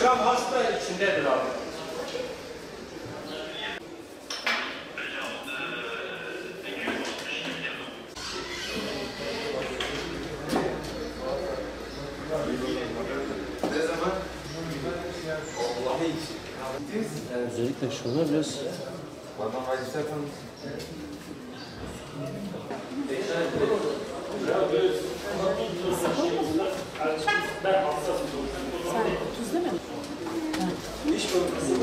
Gram hasta içindedir abi. Ne zaman? Özellikle şuna biraz Bana hadise efendim. Tuzlu mu? İş bakması.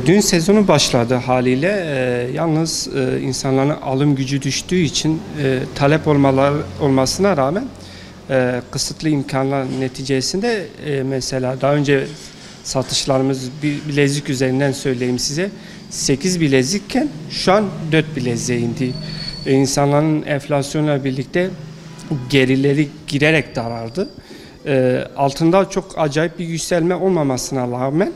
Düğün sezonu başladı haliyle. Yalnız insanların alım gücü düştüğü için talep olmasına rağmen kısıtlı imkanlar neticesinde mesela daha önce satışlarımız bir bilezik üzerinden söyleyeyim size 8 bilezikken şu an 4 bileziğe indi. İnsanların enflasyonla birlikte gerileri girerek daraldı. Altında çok acayip bir yükselme olmamasına rağmen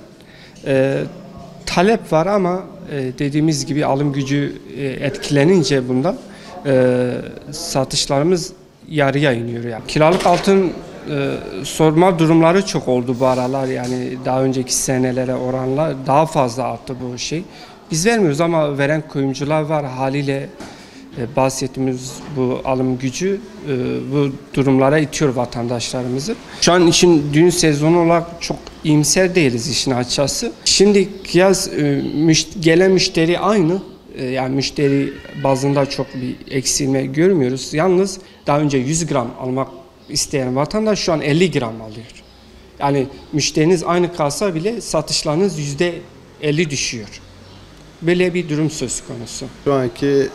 talep var ama dediğimiz gibi alım gücü etkilenince bundan satışlarımız yarıya iniyor. Yani. Kiralık altın sorma durumları çok oldu bu aralar, yani daha önceki senelere oranla daha fazla arttı bu şey. Biz vermiyoruz ama veren kuyumcular var, haliyle bahsettiğimiz bu alım gücü bu durumlara itiyor vatandaşlarımızı. Şu an için düğün sezonu olarak çok iyimser değiliz işin açıkçası. Şimdi kıyas gelen müşteri aynı. Yani müşteri bazında çok bir eksilme görmüyoruz. Yalnız daha önce 100 gram almak isteyen vatandaş şu an 50 gram alıyor. Yani müşteriniz aynı kalsa bile satışlarınız %50 düşüyor. Böyle bir durum söz konusu. Şu anki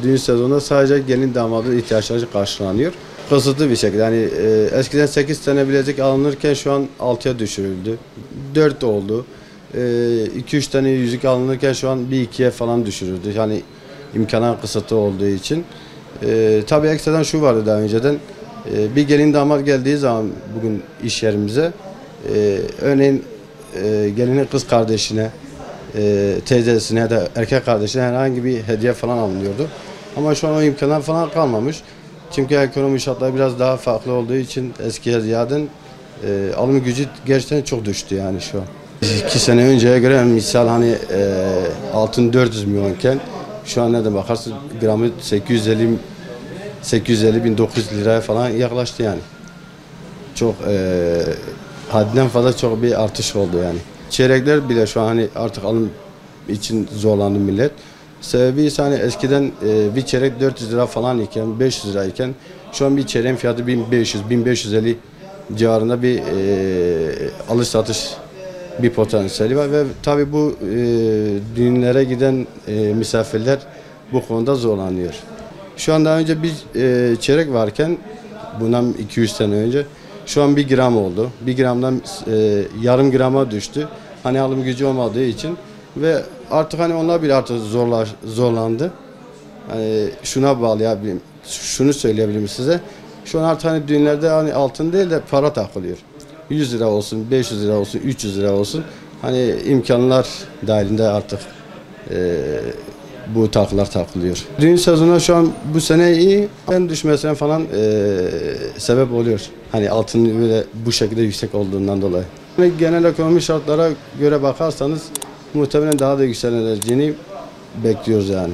düğün sezonunda sadece gelin damadın ihtiyaçları karşılanıyor. Kısıtlı bir şekilde. Yani eskiden 8 tane bilezik alınırken şu an 6'ya düşürüldü. 4 oldu. 2-3 tane yüzük alınırken şu an 1-2'ye falan düşürüldü. Yani imkanlar kısıtlı olduğu için. Tabii ekstradan şu vardı daha önceden. Bir gelin damat geldiği zaman bugün iş yerimize örneğin gelinin kız kardeşine, teyzesine ya da erkek kardeşine herhangi bir hediye falan alınıyordu. Ama şu an o imkanlar falan kalmamış. Çünkü ekonomi şartları biraz daha farklı olduğu için eskiye ziyaden alım gücü gerçekten çok düştü yani şu an. 2 sene önceye göre misal hani altın 400 milyonken şu an nereden bakarsın gramı 850-1900 liraya falan yaklaştı yani. Çok haddinden fazla çok bir artış oldu yani. Çeyrekler bile şu an hani artık alım için zorlandı millet. Sebebi ise hani eskiden bir çeyrek 400 lira falan iken 500 lira iken şu an bir çeyreğin fiyatı 1500-1550 civarında bir alış satış bir potansiyeli var ve tabii bu düğünlere giden misafirler bu konuda zorlanıyor. Şu an daha önce bir çeyrek varken bundan 200 sene önce şu an 1 gram oldu. 1 gramdan yarım grama düştü. Hani alım gücü olmadığı için Ve artık hani onlar bile artık zorlandı. Hani şuna bağlayabilirim, şunu söyleyebilirim size. Şu an artık hani düğünlerde hani altın değil de para takılıyor. 100 lira olsun, 500 lira olsun, 300 lira olsun. Hani imkanlar dahilinde artık bu takılar takılıyor. Düğün sezonu şu an bu sene iyi. En düşmesine falan sebep oluyor. Hani altın böyle bu şekilde yüksek olduğundan dolayı. Yani genel ekonomi şartlara göre bakarsanız muhtemelen daha da yükseleceğini bekliyoruz yani.